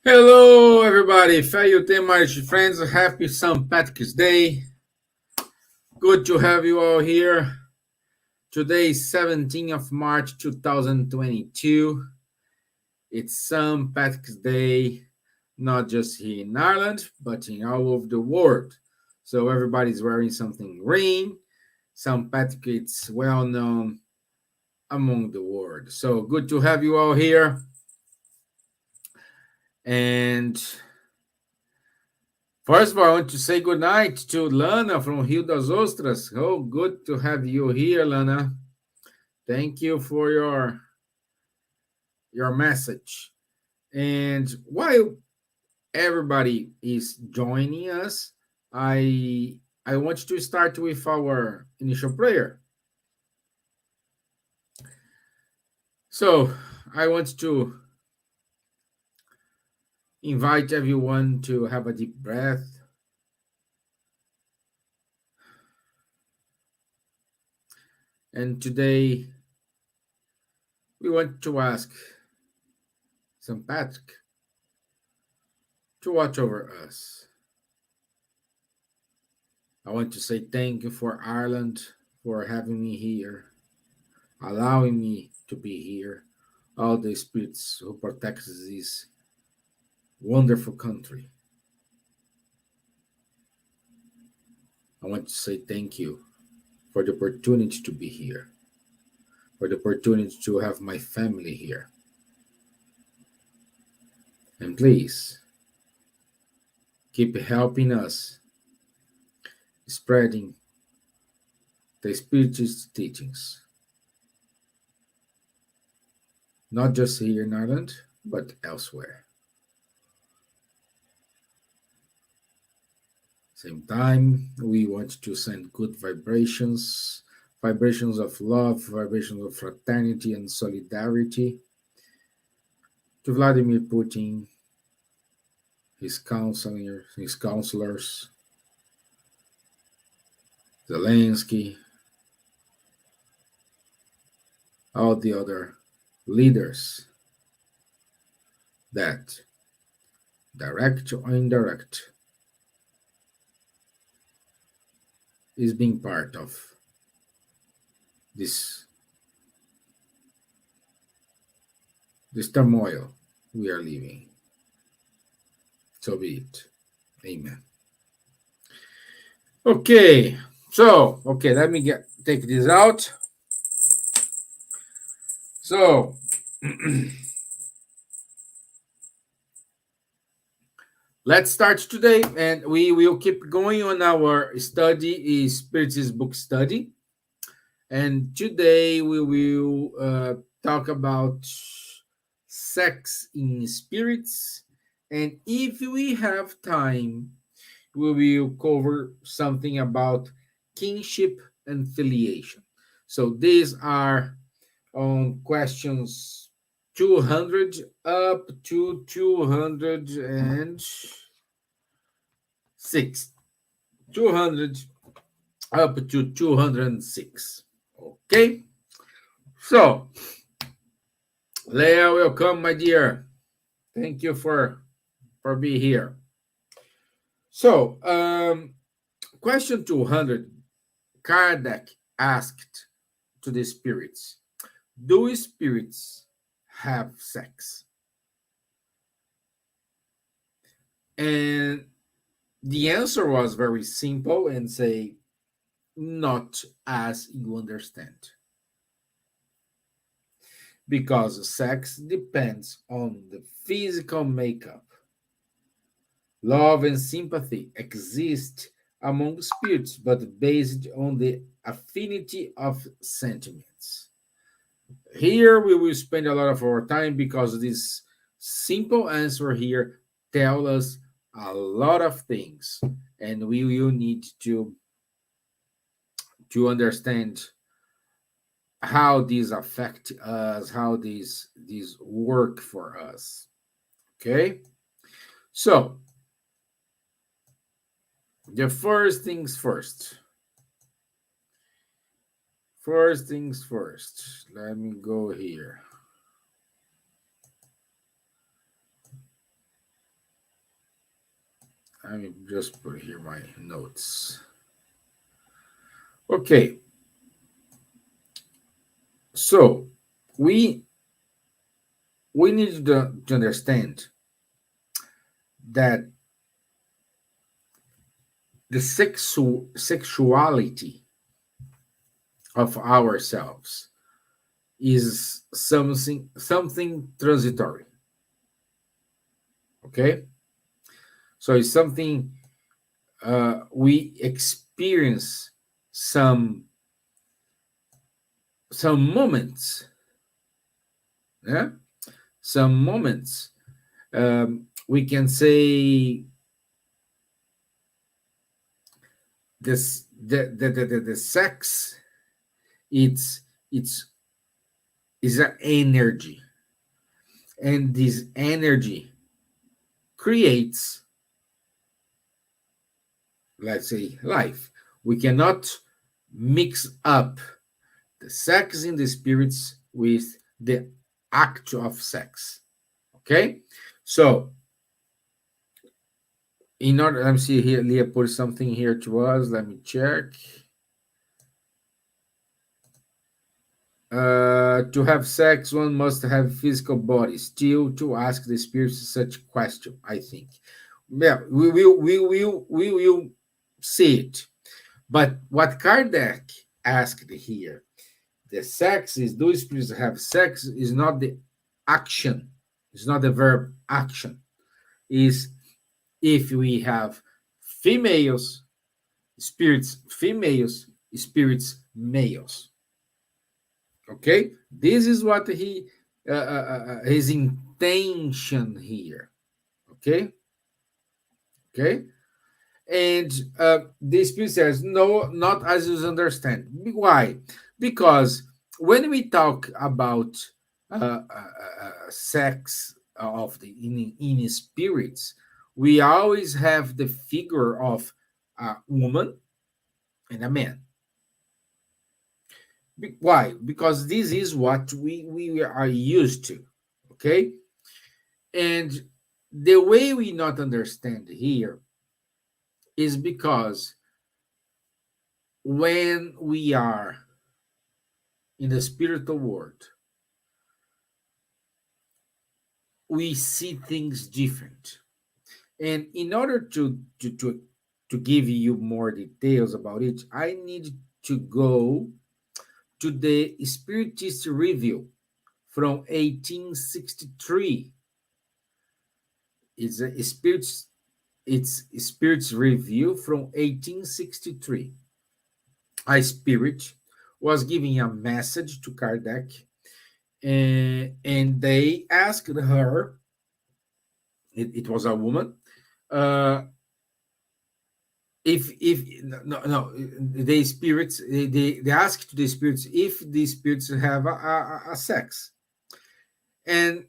Hello, everybody. Fellow Temars friends, happy St. Patrick's Day. Good to have you all here. Today is 17th of March 2022. It's St. Patrick's Day, not just here in Ireland, but in all over the world. So everybody's wearing something green. St. Patrick is well known among the world. So good to have you all here. And first of all, I want to say good night to Lana from Rio das Ostras. Oh, good to have you here, Lana. Thank you for your message. And while everybody is joining us, I want to start with our initial prayer. So I want to invite everyone to have a deep breath. And today we want to ask St. Patrick to watch over us. I want to say thank you for Ireland for having me here, allowing me to be here, all the spirits who protect this wonderful country. I want to say thank you for the opportunity to be here, for the opportunity to have my family here. And please, keep helping us spreading the Spiritist teachings, not just here in Ireland, but elsewhere. Same time, we want to send good vibrations, vibrations of love, vibrations of fraternity and solidarity to Vladimir Putin, his counselors, Zelensky, all the other leaders that, direct or indirect, is being part of this turmoil we are living. So be it. Amen. Okay, let me take this out. So let's start today, and we will keep going on our study, is Spiritist book study. And today we will talk about sex in spirits. And if we have time, we will cover something about kinship and filiation. So these are on questions 200 up to 206. 200 up to 206. Okay? So, Leah, welcome, my dear. Thank you for being here. So, question 200, Kardec asked to the spirits, do spirits have sex? And the answer was very simple and say, not as you understand. Because sex depends on the physical makeup. Love and sympathy exist among spirits, but based on the affinity of sentiments. Here we will spend a lot of our time because this simple answer here tells us a lot of things, and we will need to understand how these affect us, how these work for us. Okay, so the first things first. First things first. Let me go here. I mean, just put here my notes. Okay, so we we need to understand that the sexuality of ourselves is something transitory. Okay, so it's something we experience some some moments, yeah, some moments. We can say this the sex, it's is an energy, and this energy creates, let's say, life. We cannot mix up the sex in the spirits with the act of sex. Okay, so in order, let me see here, Leah put something here to us, let me check. To have sex, one must have physical body. Still, to ask the spirits such question, I think. Yeah, we will see it. But what Kardec asked here, the sex is, do spirits have sex, is not the action, it's not the verb action. Is if we have females, spirits females, spirits males. Okay, this is what he his intention here. Okay, okay, and the spirit says no, not as you understand. Why? Because when we talk about sex of the in spirits, we always have the figure of a woman and a man. Why? Because this is what we are used to. Okay, and the way we not understand here is because when we are in the spiritual world, we see things different. And in order to give you more details about it, I need to go to the Spiritist review from 1863. It's a spirits review from 1863. A spirit was giving a message to Kardec, and they asked her, it was a woman, uh, if no, the spirits, they asked the spirits if the spirits have a sex, and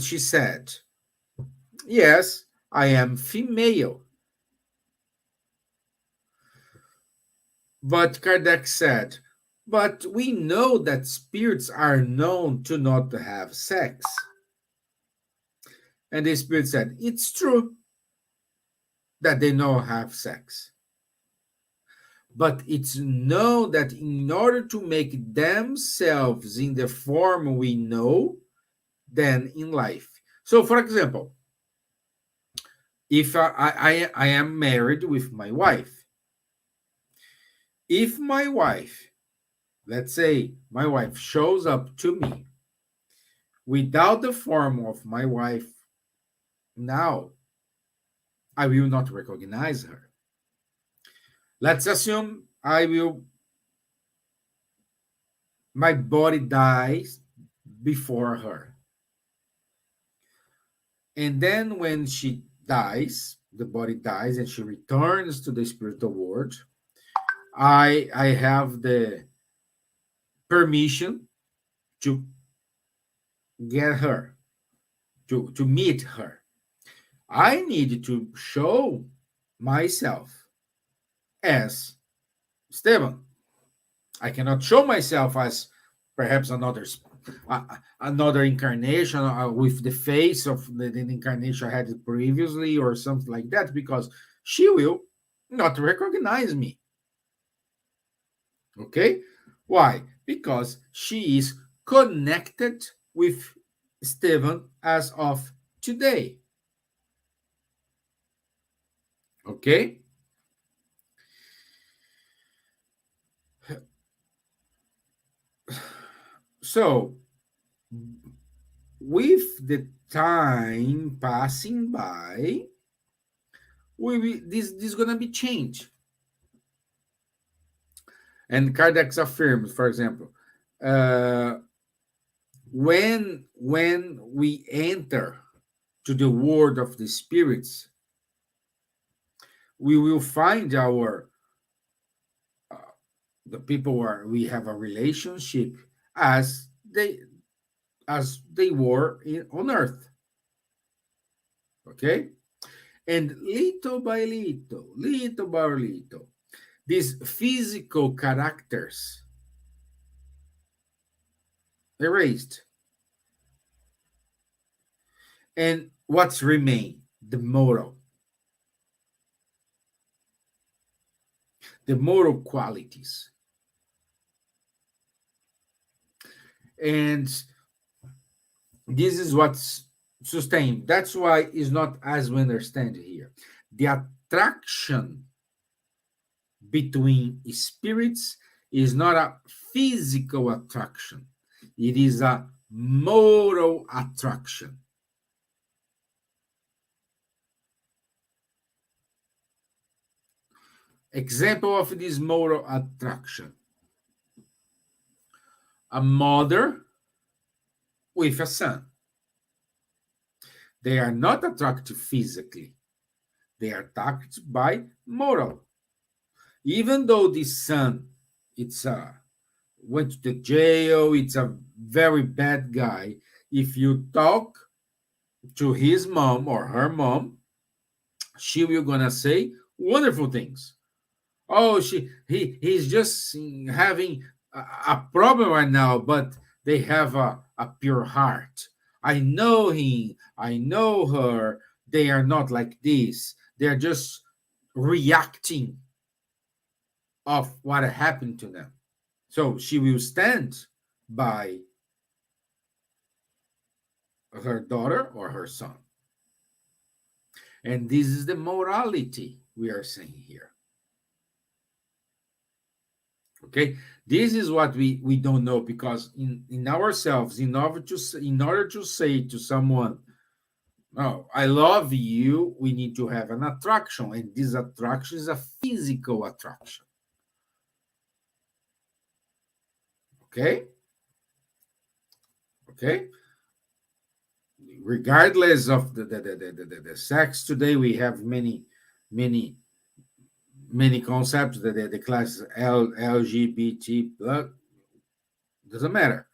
she said, yes, I am female. But Kardec said, but we know that spirits are known to not have sex. And the spirit said, it's true that they know have sex. But it's known that in order to make themselves in the form we know, then in life. So, for example, if I am married with my wife, if my wife, let's say my wife shows up to me without the form of my wife, now I will not recognize her. Let's assume my body dies before her. And then when she dies, the body dies and she returns to the spiritual world, I have the permission to get her, to meet her. I need to show myself as Stevan. I cannot show myself as perhaps another another incarnation with the face of the incarnation I had previously, or something like that, because she will not recognize me. Okay? Why? Because she is connected with Stevan as of today. Okay? So, with the time passing by, this is going to be changed. And Kardec affirms, for example, uh, when we enter to the world of the spirits, we will find our uh, the people where we have a relationship as they were on earth. Okay, and little by little, these physical characters erased, and what's remain? The moral qualities. And this is what's sustained. That's why it's not as we understand here. The attraction between spirits is not a physical attraction, it is a moral attraction. Example of this moral attraction: a mother with a son. They are not attracted physically, they are attracted by moral. Even though the son, it's went to the jail, it's a very bad guy. If you talk to his mom or her mom, she will gonna say wonderful things. Oh, he's just having a problem right now, but they have a pure heart. I know him, I know her. They are not like this. They're just reacting of what happened to them. So she will stand by her daughter or her son. And this is the morality we are saying here. Okay, this is what we don't know, because in ourselves, in order to say to someone, "Oh, I love you," we need to have an attraction, and this attraction is a physical attraction. Okay, okay. Regardless of the sex, today we have many many concepts that the class LGBT, but doesn't matter.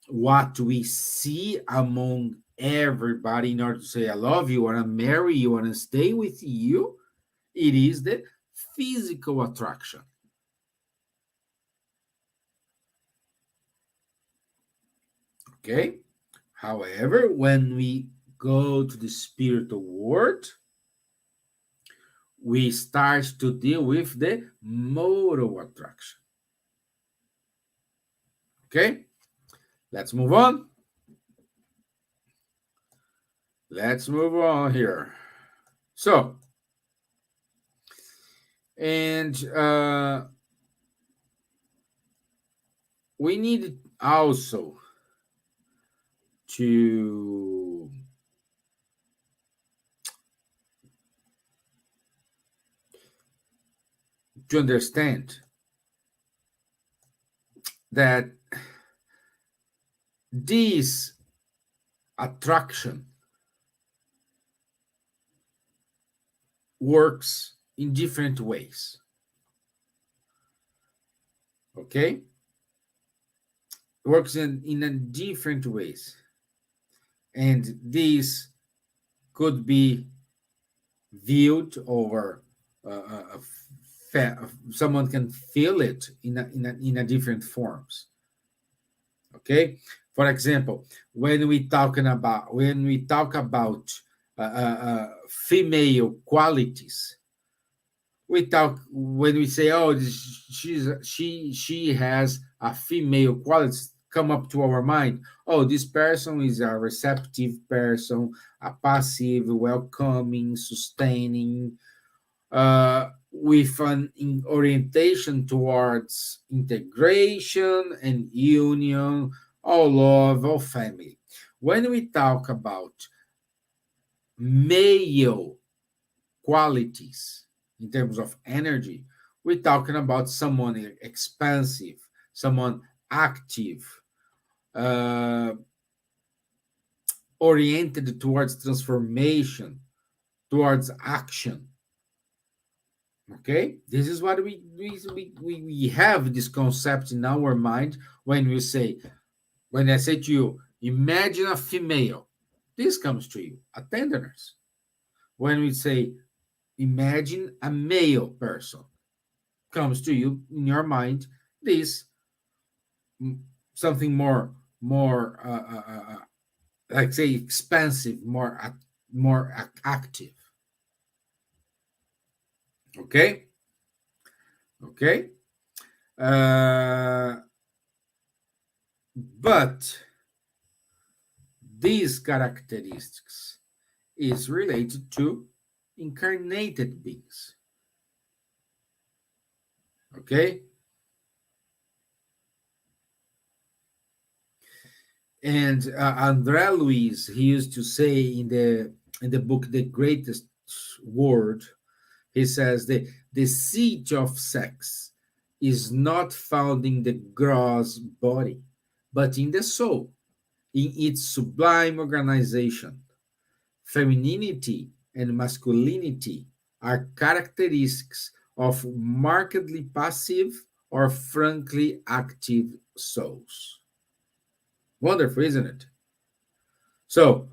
What we see among everybody in order to say I love you, want to marry you, want to stay with you, it is the physical attraction. Okay. However, when we go to the spiritual world, we start to deal with the moral attraction. Okay, let's move on. Let's move on here. So, and we need also to understand that this attraction works in different ways. Okay, works in a different ways, and this could be viewed over someone can feel it in a different forms. Okay, for example, when we talk about female qualities, we talk when we say, oh, she has a female qualities, come up to our mind. Oh, this person is a receptive person, a passive, welcoming, sustaining, with an orientation towards integration and union, or love, or family. When we talk about male qualities in terms of energy, we're talking about someone expansive, someone active, uh, oriented towards transformation, towards action. Okay, this is what we have this concept in our mind when I say to you, imagine a female, this comes to you, a tenderness. When we say imagine a male person, comes to you in your mind this, something more like say expansive, more active. Okay, okay. uh, but these characteristics is related to incarnated beings. Okay, and André Luiz, he used to say in the book The Greatest Word, he says the seat of sex is not found in the gross body, but in the soul, in its sublime organization. Femininity and masculinity are characteristics of markedly passive or frankly active souls. Wonderful, isn't it? So,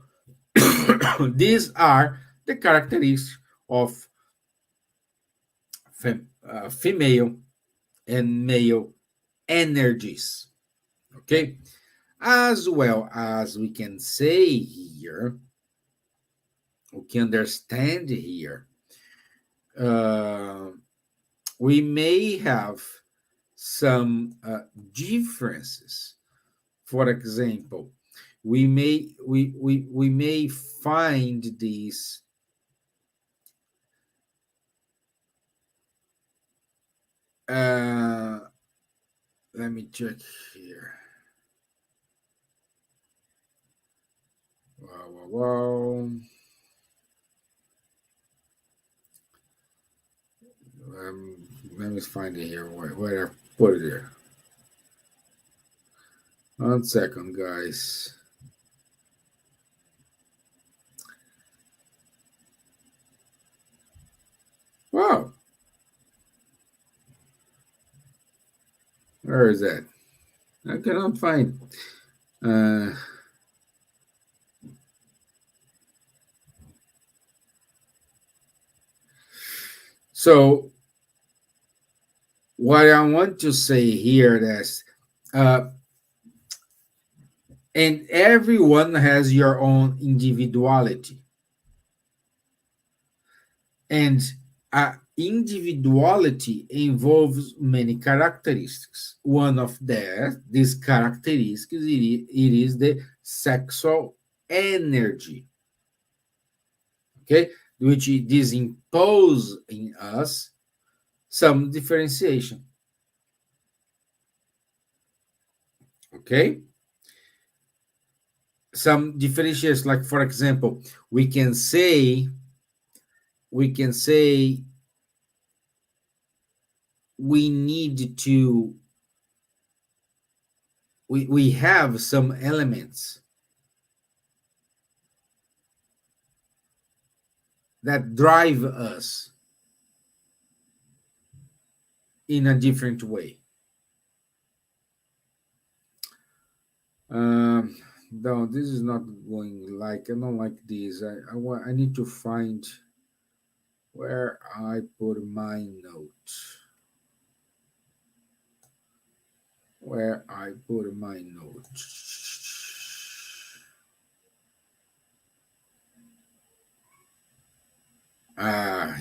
these are the characteristics of female and male energies. Okay, as well as we can say here, we can understand here, uh, we may have some differences. For example, we may find these. Uh, Let me check here. Wow, wow, wow. Let me find it here. Where I put it here. 1 second, guys. Wow, where is that? I cannot find. Uh, so what I want to say here is, uh, and everyone has your own individuality, and individuality involves many characteristics. One of these characteristics, it is the sexual energy, okay, which this impose in us some differentiation. Okay, some differentiation, like for example, we can say we need to we have some elements that drive us in a different way. um no, this is not going, like, I don't like this. I need to find where I put my note. where I put my notes.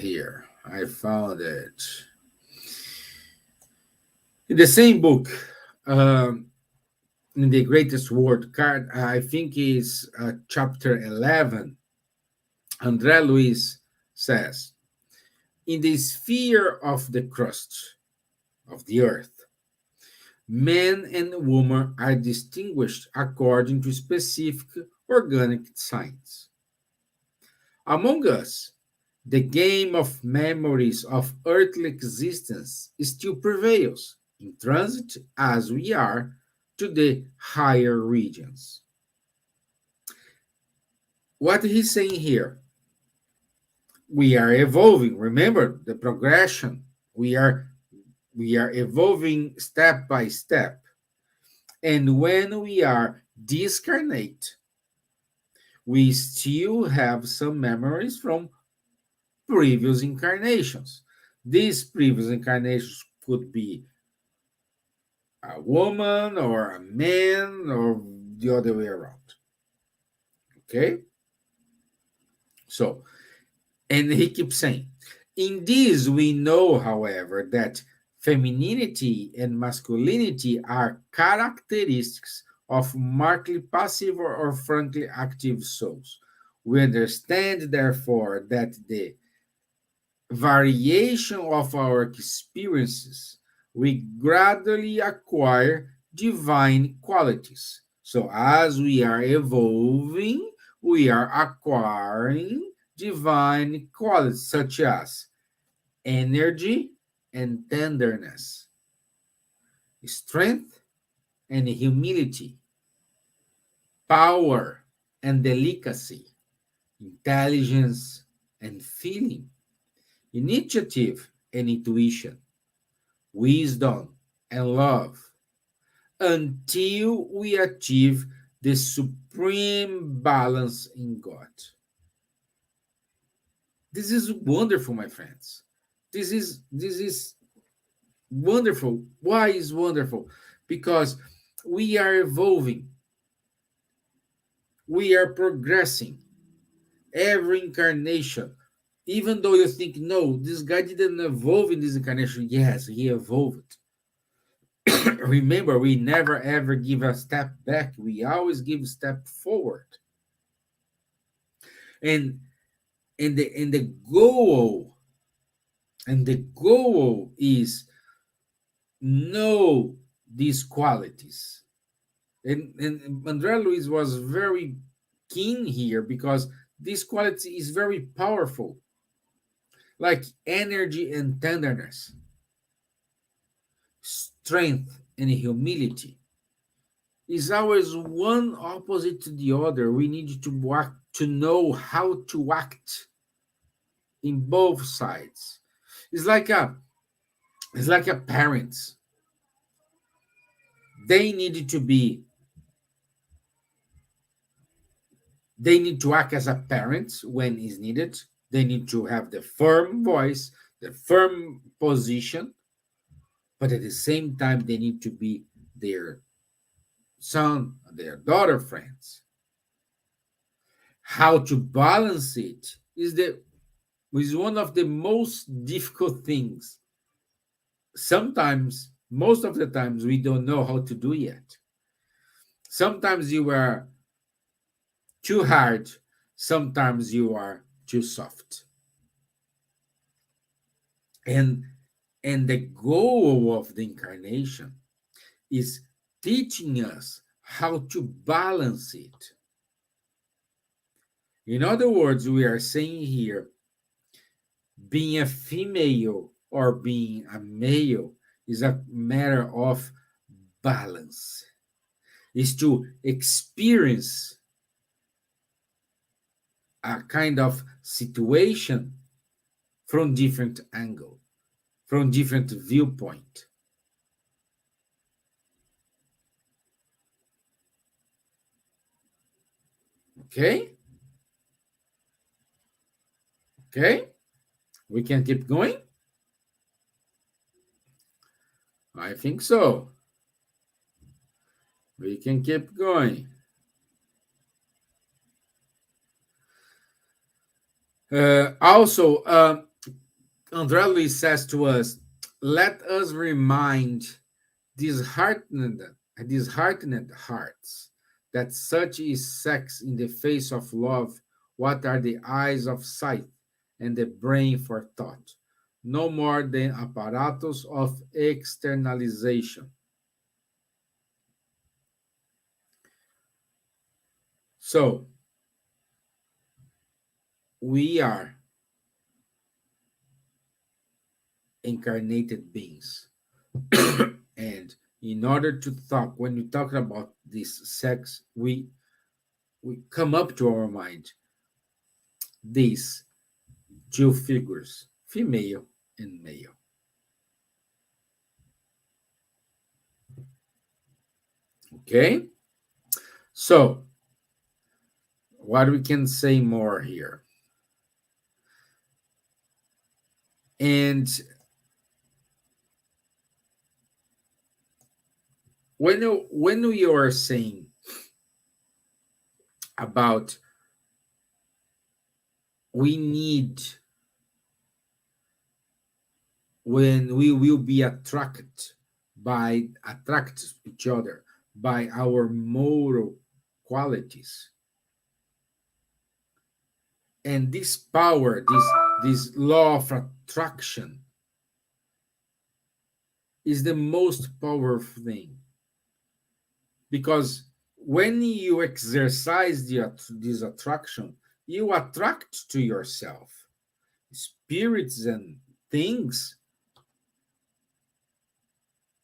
Here. I found it. In the same book, um, in the greatest word card, I think is chapter 11, André Luiz says, in the sphere of the crust of the earth, men and women are distinguished according to specific organic signs. Among us, the game of memories of earthly existence still prevails, in transit as we are to the higher regions. What he's saying here, we are evolving. Remember the progression. We are evolving step by step. And when we are discarnate, we still have some memories from previous incarnations. These previous incarnations could be a woman or a man or the other way around. Okay? So, and he keeps saying, in this we know, however, that femininity and masculinity are characteristics of markedly passive or frankly active souls. We understand, therefore, that the variation of our experiences, we gradually acquire divine qualities. So, as we are evolving, we are acquiring divine qualities such as energy and tenderness, strength and humility, power and delicacy, intelligence and feeling, initiative and intuition, wisdom and love, until we achieve the supreme balance in God. This is wonderful, my friends. This is wonderful. Why is wonderful? Because we are evolving, we are progressing every incarnation. Even though you think, no, this guy didn't evolve in this incarnation. Yes, he evolved. Remember, we never ever give a step back. We always give a step forward. And the goal is know these qualities. And André Luiz was very keen here because this quality is very powerful, like energy and tenderness, strength and humility. Is always one opposite to the other. We need to act, to know how to act in both sides. It's like a it's like a parents. They need to be they need to act as a parent when is needed. They need to have the firm voice, the firm position, but at the same time they need to be their son, their daughter friends. How to balance it is one of the most difficult things. Sometimes, most of the times, we don't know how to do yet. Sometimes you are too hard, sometimes you are too soft. And the goal of the incarnation is teaching us how to balance it. In other words, we are saying here, being a female or being a male is a matter of balance, is to experience a kind of situation from different angle, from different viewpoint. Okay? Okay? We can keep going? I think so. We can keep going. Also, André Luis says to us, let us remind disheartened, disheartened hearts that such is sex in the face of love. What are the eyes of sight and the brain for thought? No more than apparatus of externalization. So, we are incarnated beings. And in order to talk, when we talk about this sex, we come up to our mind these two figures, female and male. Okay? So, what we can say more here? And when we are saying about we need, when we will be attracted to each other by our moral qualities, and this power, this law of attraction is the most powerful thing, because when you exercise this attraction, you attract to yourself spirits and things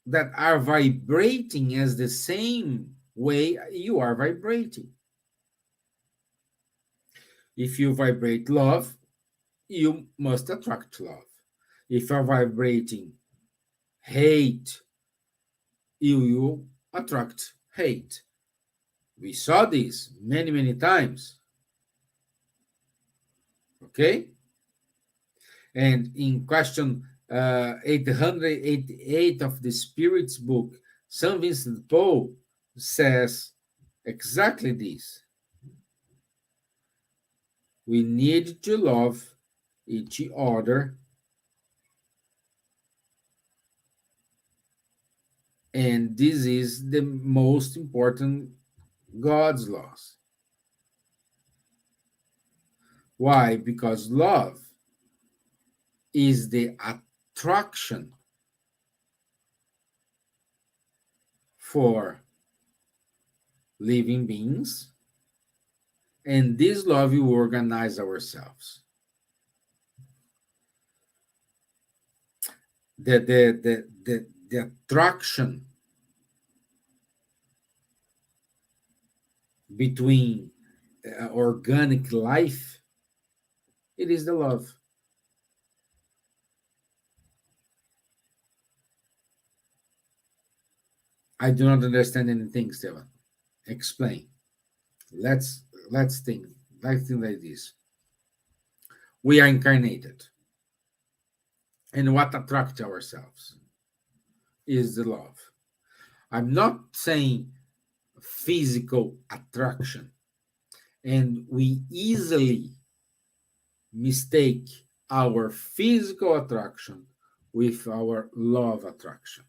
that are vibrating as the same way you are vibrating. If you vibrate love, you must attract love. If you're vibrating hate, you will attract hate. We saw this many, many times. Okay? And in question 888 of the Spirit's book, St. Vincent Paul says exactly this. We need to love each other, and this is the most important God's laws. Why? Because love is the attraction for living beings, and this love will organize ourselves. The attraction between organic life, it is the love. I do not understand anything, Stevan. Explain. Let's think. Let's think like this. We are incarnated, and what attracts ourselves is the love. I'm not saying physical attraction, and we easily mistake our physical attraction with our love attraction.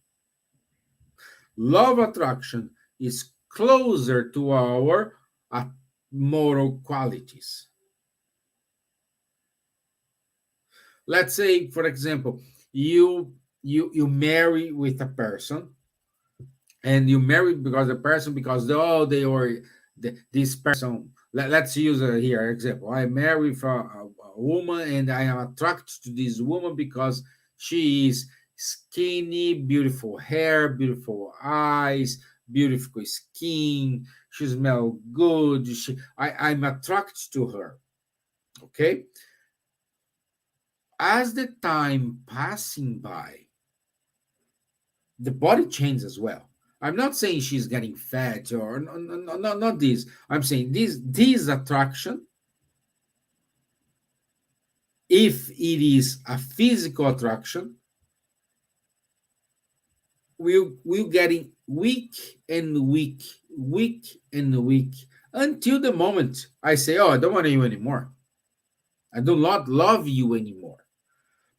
Love attraction is closer to our moral qualities. Let's say, for example, you marry with a person, and you marry because the person, because they are this person. Let's use here example. I marry for a woman, and I am attracted to this woman because she is skinny, beautiful hair, beautiful eyes, beautiful skin. She smells good. I'm attracted to her. Okay. As the time passing by, the body changes as well. I'm not saying she's getting fat or no, not this. I'm saying this attraction, if it is a physical attraction, will getting weak and weak, weak and weak, until the moment I say, oh, I don't want you anymore. I do not love you anymore.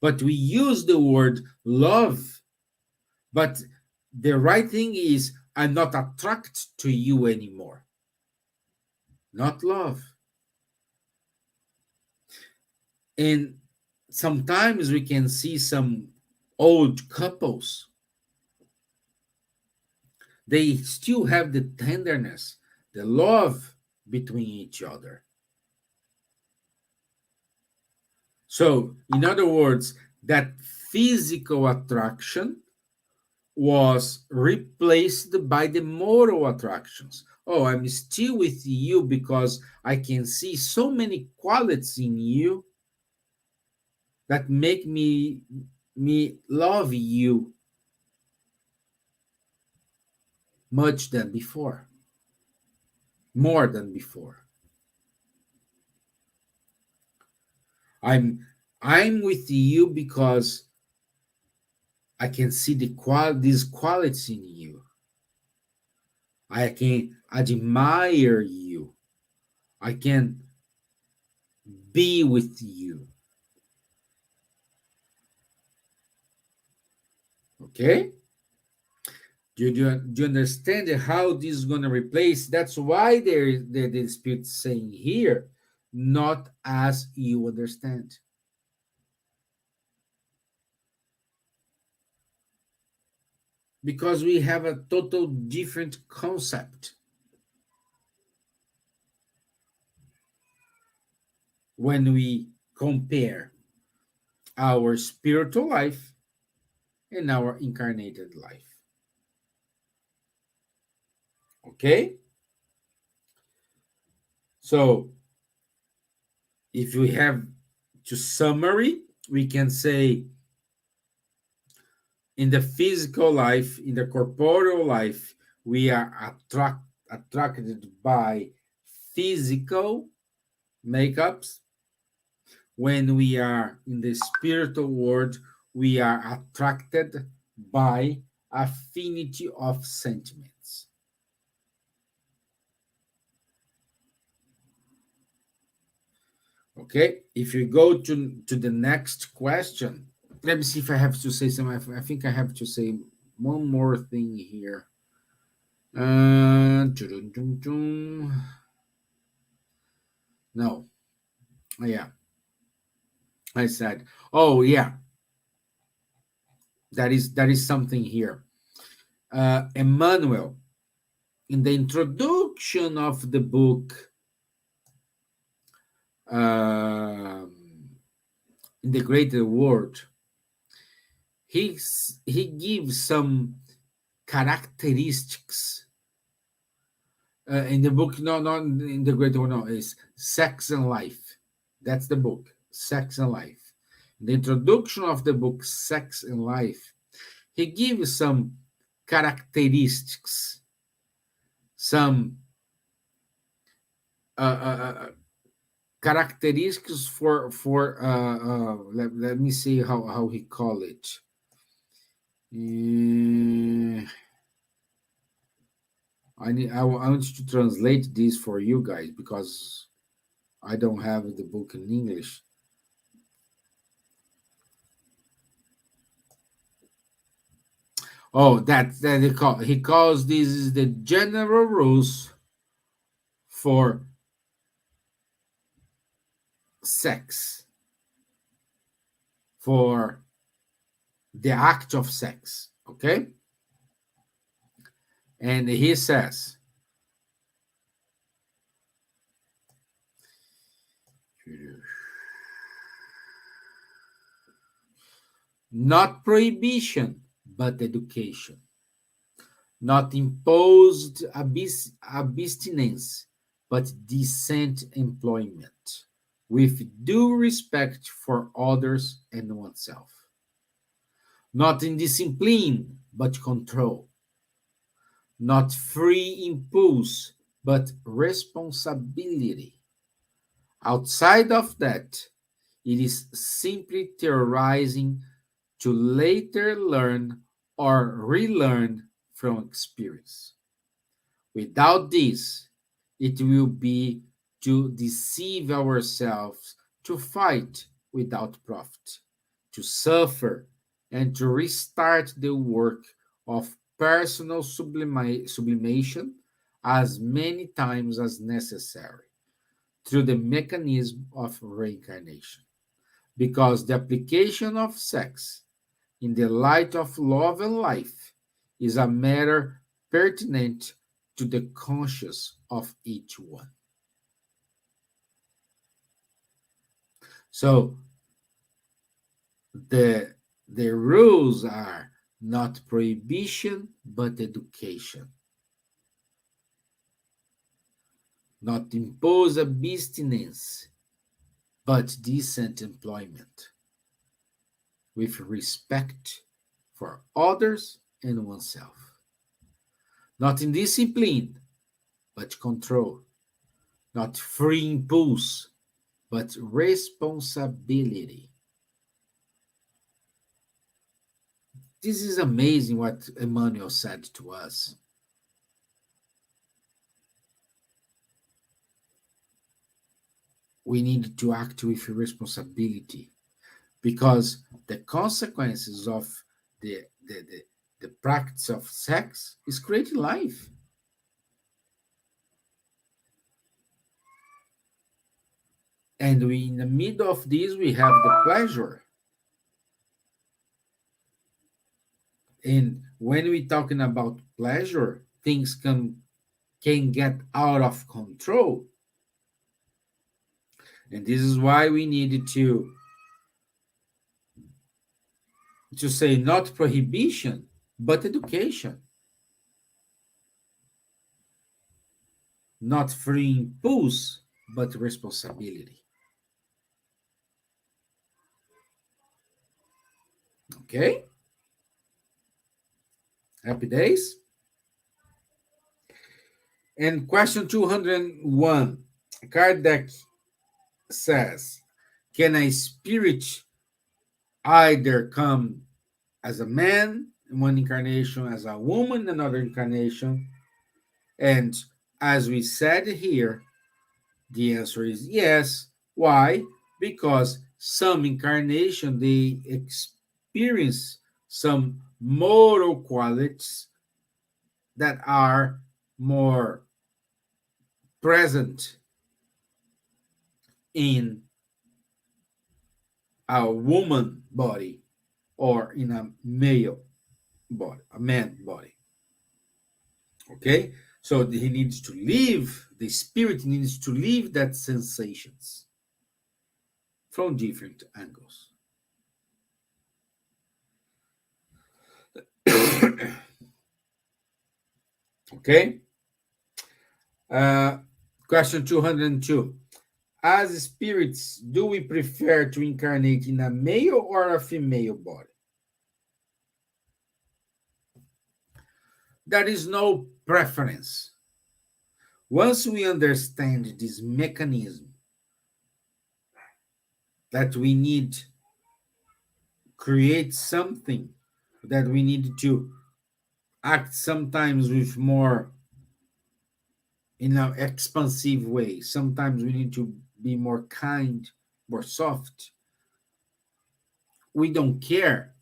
But we use the word love, but the right thing is, I'm not attracted to you anymore. Not love. And sometimes we can see some old couples, they still have the tenderness, the love between each other. So, in other words, that physical attraction was replaced by the moral attractions. Oh, I'm still with you because I can see so many qualities in you that make me love you much than before, more than before. I'm with you because I can see these qualities in you. I can admire you. I can be with you. Okay? Do you understand how this is going to replace? That's why the Spirit saying here, not as you understand. Because we have a total different concept when we compare our spiritual life and our incarnated life. Okay? So, if we have to summary, we can say in the physical life, in the corporeal life, we are attracted by physical makeups. When we are in the spiritual world, we are attracted by affinity of sentiments. Okay, if you go to the next question, let me see if I have to say something. I think I have to say one more thing here. Dun, dun, dun. No, yeah, I said, oh yeah, that is something here. Emmanuel, in the introduction of the book, um, in the greater world, he gives some characteristics in the book. No, not in the greater world. No, is Sex and Life. That's the book, Sex and Life. In the introduction of the book, Sex and Life, he gives some characteristics, some uh, uh, uh, characteristics for let me see how he call it. I want to translate this for you guys because I don't have the book in English. Oh, that he calls this is the general rules for sex, for the act of sex. Okay, and he says, not prohibition, but education. Not imposed abstinence, but decent employment, with due respect for others and oneself. Not indiscipline, but control. Not free impulse, but responsibility. Outside of that, it is simply theorizing to later learn or relearn from experience. Without this, it will be to deceive ourselves, to fight without profit, to suffer, and to restart the work of personal sublimation as many times as necessary through the mechanism of reincarnation. Because the application of sex in the light of love and life is a matter pertinent to the conscience of each one. So the rules are not prohibition but education, not impose abstinence but decent employment, with respect for others and oneself. Not indiscipline, but control. Not free impulse, but responsibility. This is amazing what Emmanuel said to us. We need to act with responsibility because the consequences of the practice of sex is creating life. And we, in the middle of this, we have the pleasure. And when we're talking about pleasure, things can get out of control. And this is why we needed to say not prohibition, but education. Not free impulse, but responsibility. Okay? Happy days? And question 201, Kardec says, can a spirit either come as a man in one incarnation, as a woman in another incarnation? And as we said here, the answer is yes. Why? Because some incarnation, they experience some moral qualities that are more present in a woman body or in a male body, a man body. Okay? So he needs to live, the spirit needs to live that sensations from different angles. Okay? Question 202. As spirits, do we prefer to incarnate in a male or a female body? There is no preference. Once we understand this mechanism that we need create something, that we need to act sometimes with more in an expansive way, sometimes we need to be more kind, more soft. We don't care.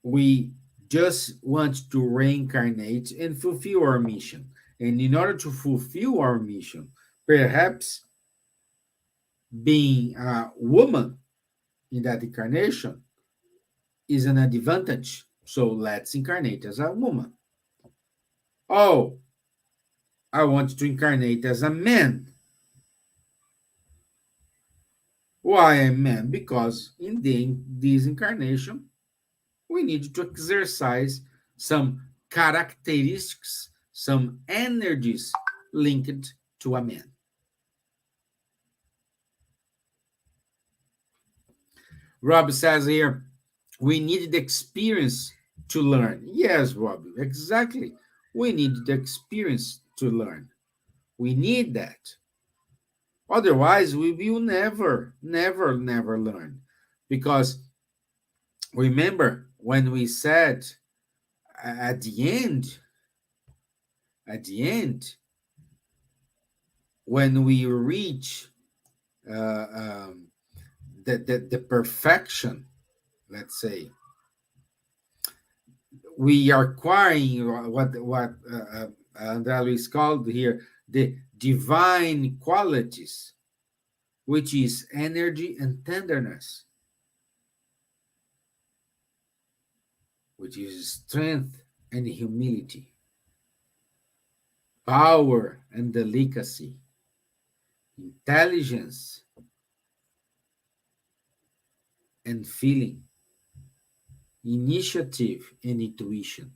We just want to reincarnate and fulfill our mission. And in order to fulfill our mission, perhaps being a woman in that incarnation is an advantage. So let's incarnate as a woman. Oh, I want to incarnate as a man. Why a man? Because in this incarnation, we need to exercise some characteristics, some energies linked to a man. Rob says here, we need the experience to learn. Yes, Rob, exactly. We need the experience to learn. We need that. Otherwise, we will never learn. Because Remember when we said at the end, when we reach uh, um, the perfection, let's say, we are acquiring what André Luiz called here the divine qualities, which is energy and tenderness, which is strength and humility, power and delicacy, intelligence and feeling, initiative and intuition.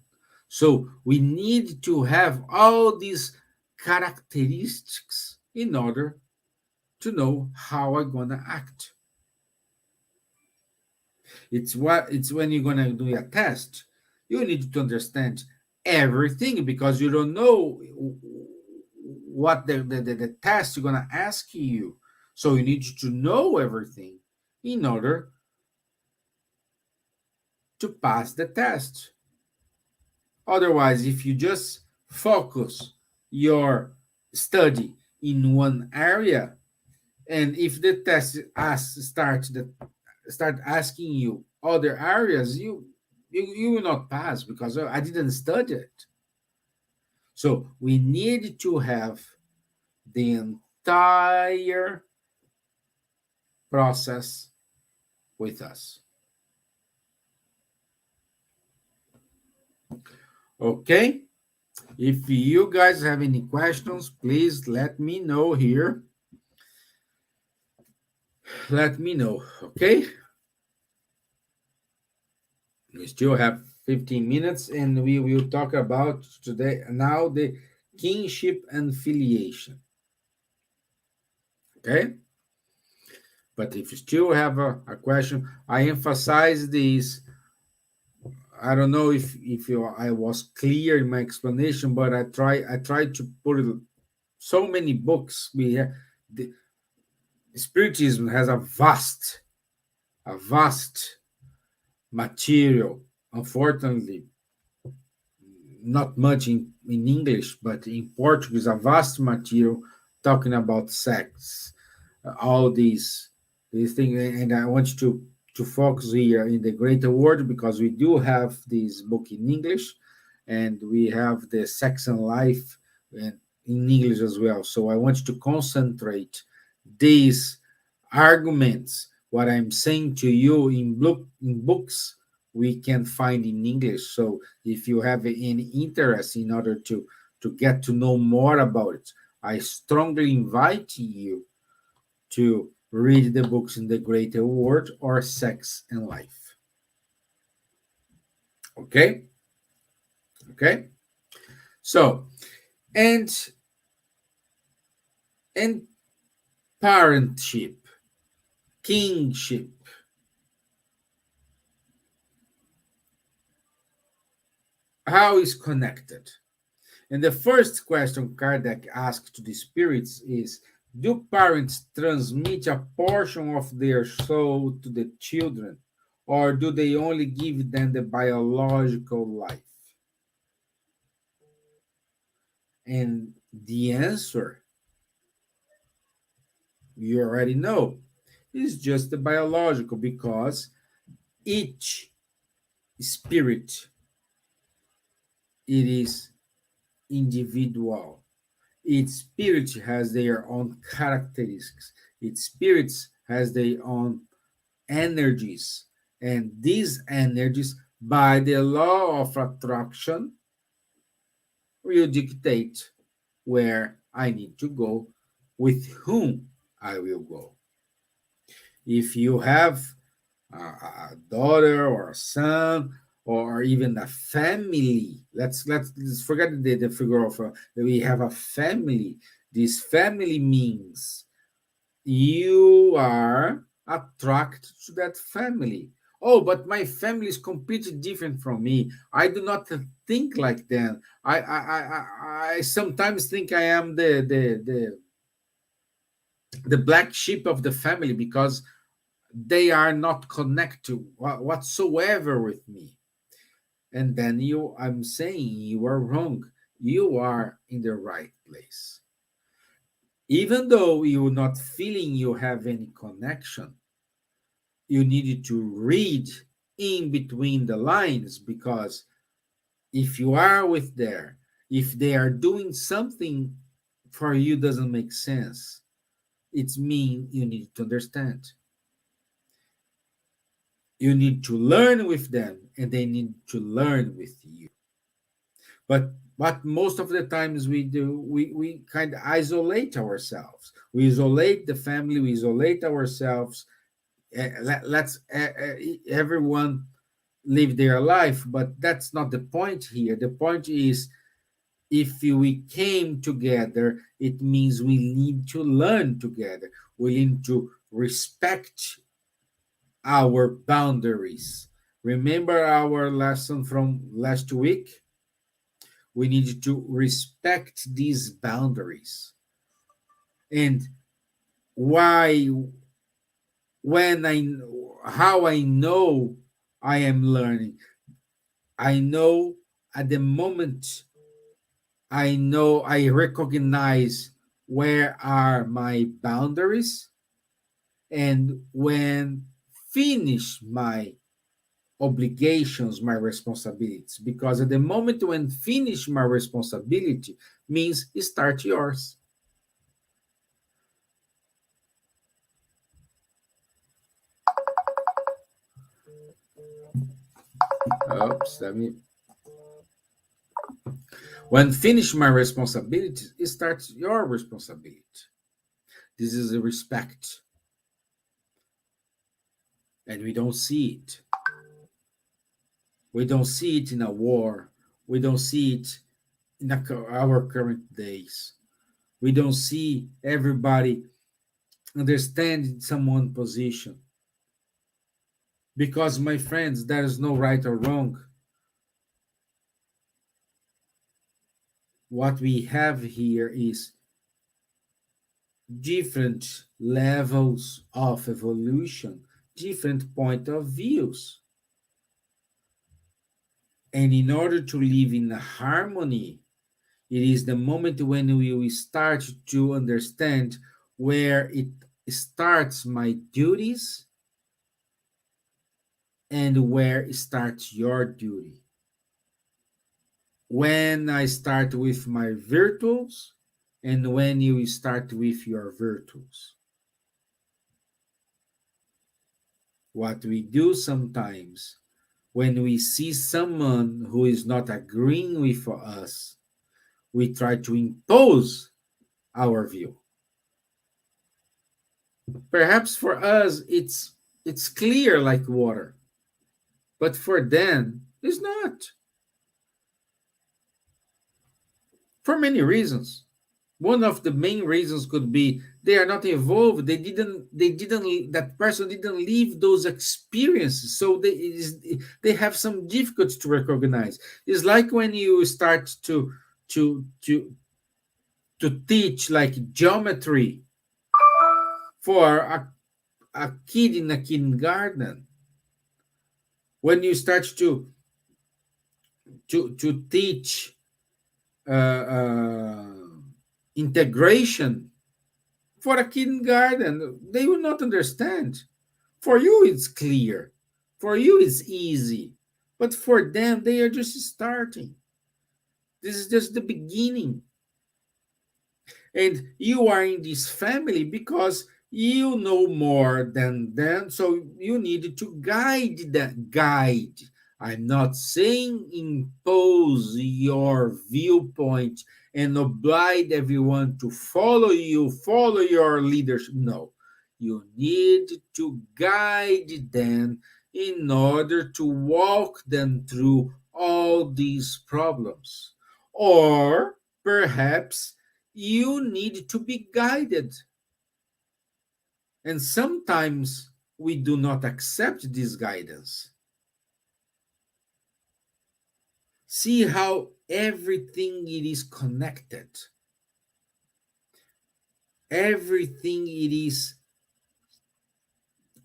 So we need to have all these characteristics in order to know how I'm gonna act. It's when you're gonna do a test, you need to understand everything because you don't know what the test is gonna ask you. So you need to know everything in order to pass the test. Otherwise, if you just focus your study in one area, and if the test start asking you other areas, you will not pass because I didn't study it. So we need to have the entire process with us. Okay? If you guys have any questions, please let me know here. Let me know, okay? We still have 15 minutes and we will talk about today now the kinship and filiation. Okay? But if you still have a question, I emphasize this. I don't know if I was clear in my explanation, but I tried to put so many books. We have the Spiritism has a vast material. Unfortunately, not much in English, but in Portuguese, a vast material talking about sex, all these things. And I want you to focus here in the greater world because we do have this book in English, and we have the Sex and Life in English as well. So I want you to concentrate these arguments, what I'm saying to you in books, we can find in English. So if you have any interest in order to get to know more about it, I strongly invite you to read the books in the Greater World or Sex and Life. Okay? Okay? So, and and parentship, kingship. How is connected? And the first question Kardec asked to the spirits is, do parents transmit a portion of their soul to the children, or do they only give them the biological life? And the answer, you already know, is just the biological, because each spirit, it is individual. Each spirit has their own characteristics. Each spirit has their own energies. And these energies, by the law of attraction, will dictate where I need to go, with whom I will go. If you have a daughter or a son or even a family, let's forget the figure of we have a family. This family means you are attracted to that family. Oh, but my family is completely different from me. I do not think like them. I sometimes think I am the black sheep of the family because they are not connected whatsoever with me. And then I'm saying you are wrong. You are in the right place. Even though you're not feeling you have any connection, you needed to read in between the lines, because if you are with there, if they are doing something for you doesn't make sense, it's mean you need to understand. You need to learn with them, and they need to learn with you. But what most of the times we do, we kind of isolate ourselves. We isolate the family, we isolate ourselves. Let's everyone live their life, but that's not the point here. The point is, if we came together, it means we need to learn together. We need to respect our boundaries. Remember our lesson from last week? We need to respect these boundaries. And why, when how I know I am learning, I know at the moment, I know I recognize where are my boundaries, and when finish my obligations, my responsibilities. Because at the moment when finish my responsibility means start yours. Oops, let me. When finish my responsibilities, it starts your responsibility. This is a respect, and we don't see it. We don't see it in a war. We don't see it in our current days. We don't see everybody understanding someone's position. Because, my friends, there is no right or wrong. What we have here is different levels of evolution, different point of views. And in order to live in harmony, it is the moment when we start to understand where it starts my duties and where it starts your duty. When I start with my virtues and when you start with your virtues. What we do sometimes when we see someone who is not agreeing with us, we try to impose our view. Perhaps for us it's clear like water, but for them it's not, for many reasons. One of the main reasons could be they are not evolved. They didn't that person didn't live those experiences, so they have some difficulty to recognize. It's like when you start to to to teach like geometry for a kid in a kindergarten. When you start to teach uh, integration for a kindergarten, they will not understand. For you it's clear, for you it's easy, but for them they are just starting. This is just the beginning. And you are in this family because you know more than them, so you need to guide. I'm not saying impose your viewpoint and oblige everyone to follow your leadership. No, you need to guide them in order to walk them through all these problems. Or perhaps you need to be guided. And sometimes we do not accept this guidance. See how everything it is connected. Everything it is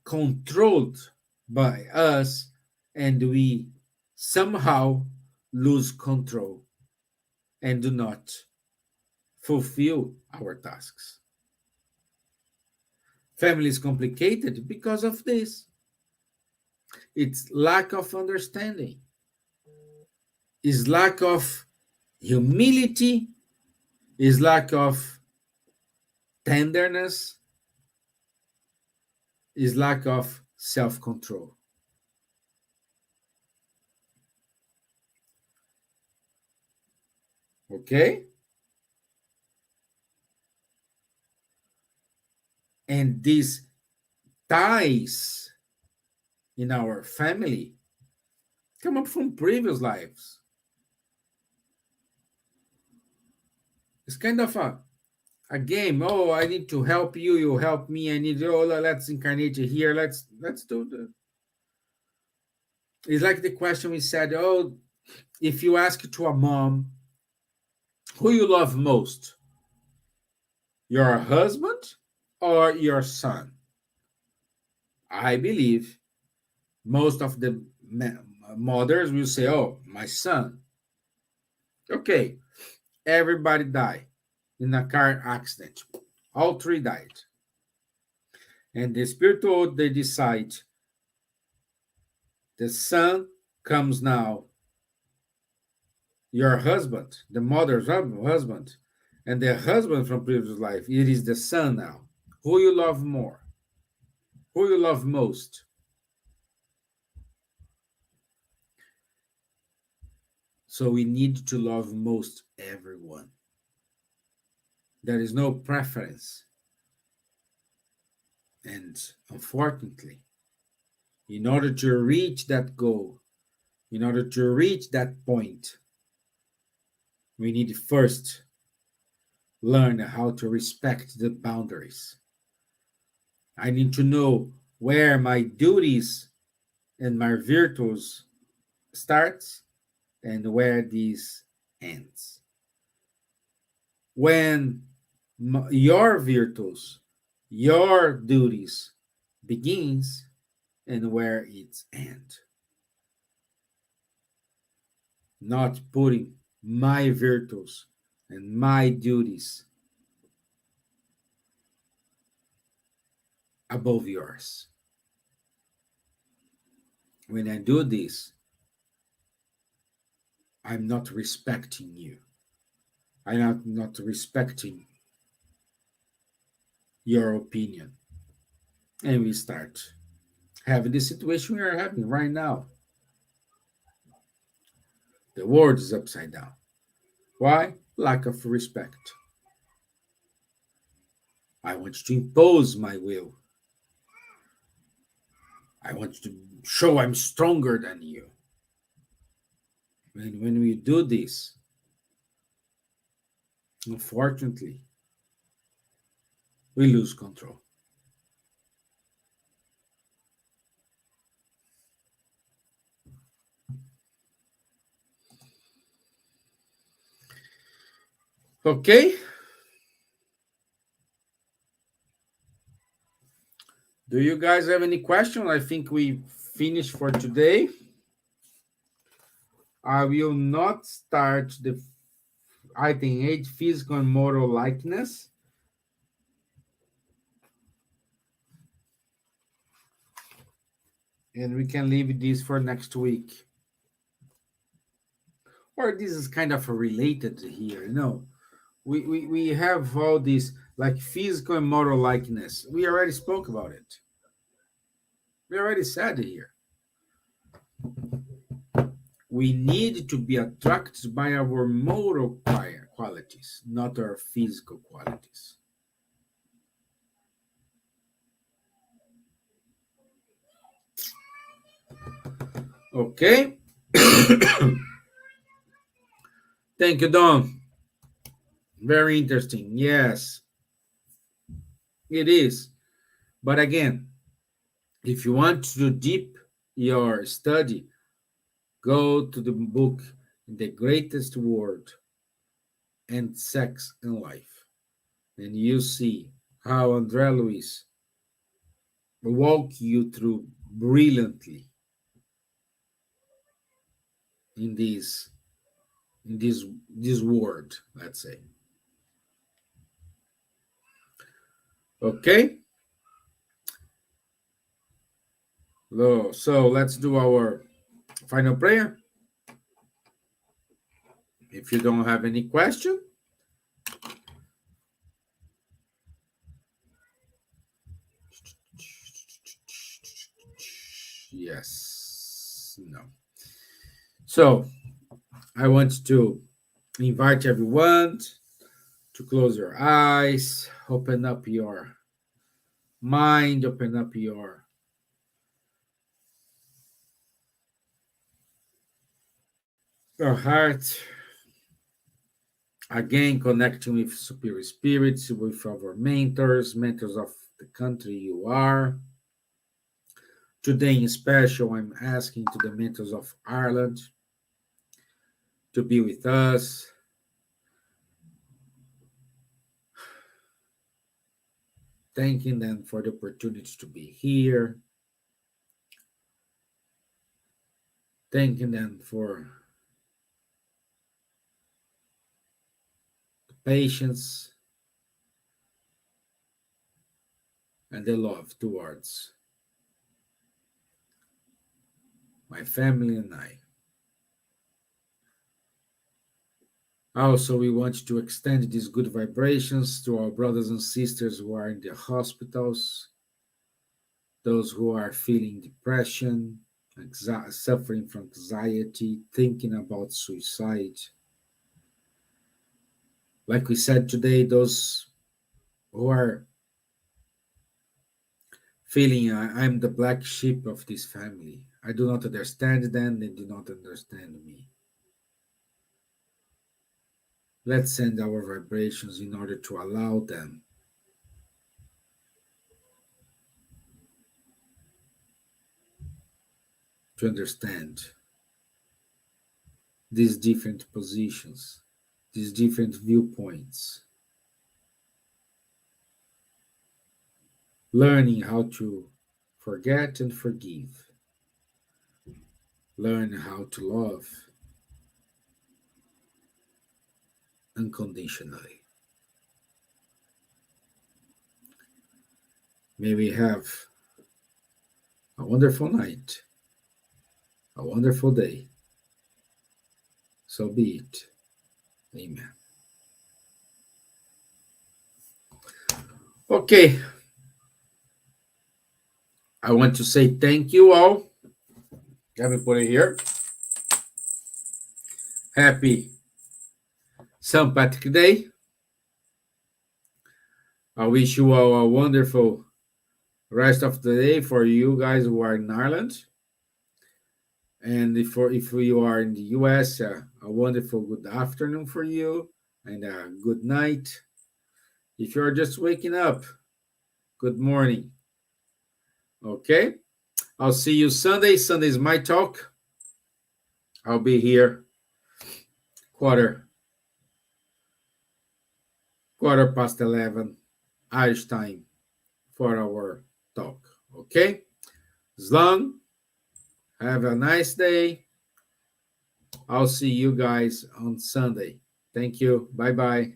controlled by us, and we somehow lose control and do not fulfill our tasks. Family is complicated because of this. It's lack of understanding, is lack of humility, is lack of tenderness, is lack of self-control. Okay? And these ties in our family come up from previous lives. It's kind of a game. Oh, I need to help you, you help me. I need, oh, let's incarnate you here. Let's do the. It's like the question we said, oh, if you ask to a mom, who you love most, your husband or your son? I believe most of the mothers will say, oh, my son. Okay, everybody died in a car accident. All three died. And the spiritual, they decide the son comes now, your husband, the mother's husband, and the husband from previous life, it is the son now. Who you love more? Who you love most? So we need to love most everyone. There is no preference. And unfortunately, in order to reach that goal, in order to reach that point, we need first learn how to respect the boundaries. I need to know where my duties and my virtues starts and where these ends. When your virtues, your duties begins and where it ends. Not putting my virtues and my duties above yours. When I do this, I'm not respecting you. I'm not respecting your opinion. And we start having the situation we are having right now. The world is upside down. Why? Lack of respect. I want to impose my will. I want to show I'm stronger than you. And when we do this, unfortunately, we lose control. Okay? Do you guys have any questions? I think we finished for today. I will not start the item 8, physical and moral likeness. And we can leave this for next week. Or this is kind of related here, you know. We have all this like physical and moral likeness. We already spoke about it. We already said it here. We need to be attracted by our moral qualities, not our physical qualities. Okay? Thank you, Don. Very interesting. Yes, it is. But again, if you want to deep your study, go to the book The Greatest Word and Sex and Life. And you see how André Luiz walk you through brilliantly in this world, let's say. Okay? So let's do our final prayer. If you don't have any question, yes, no. So I want to invite everyone to close your eyes, open up your mind, open up your heart. Again, connecting with superior spirits, with our mentors of the country you are. Today, in special, I'm asking to the mentors of Ireland to be with us, thanking them for the opportunity to be here, thanking them for the patience and the love towards my family and I. Also, we want to extend these good vibrations to our brothers and sisters who are in the hospitals, those who are feeling depression, suffering from anxiety, thinking about suicide. Like we said today, those who are feeling I'm the black sheep of this family. I do not understand them, they do not understand me. Let's send our vibrations in order to allow them to understand these different positions, these different viewpoints, learning how to forget and forgive, learn how to love unconditionally. May we have a wonderful night, a wonderful day. So be it. Amen. Okay. I want to say thank you all. Let me put it here. Happy St. Patrick Day. I wish you all a wonderful rest of the day for you guys who are in Ireland. And if you are in the US, a wonderful good afternoon for you and a good night. If you're just waking up, good morning. Okay? I'll see you Sunday. Sunday is my talk. I'll be here quarter past 11 Irish time for our talk. Okay? Zlang, have a nice day. I'll see you guys on Sunday. Thank you. Bye bye.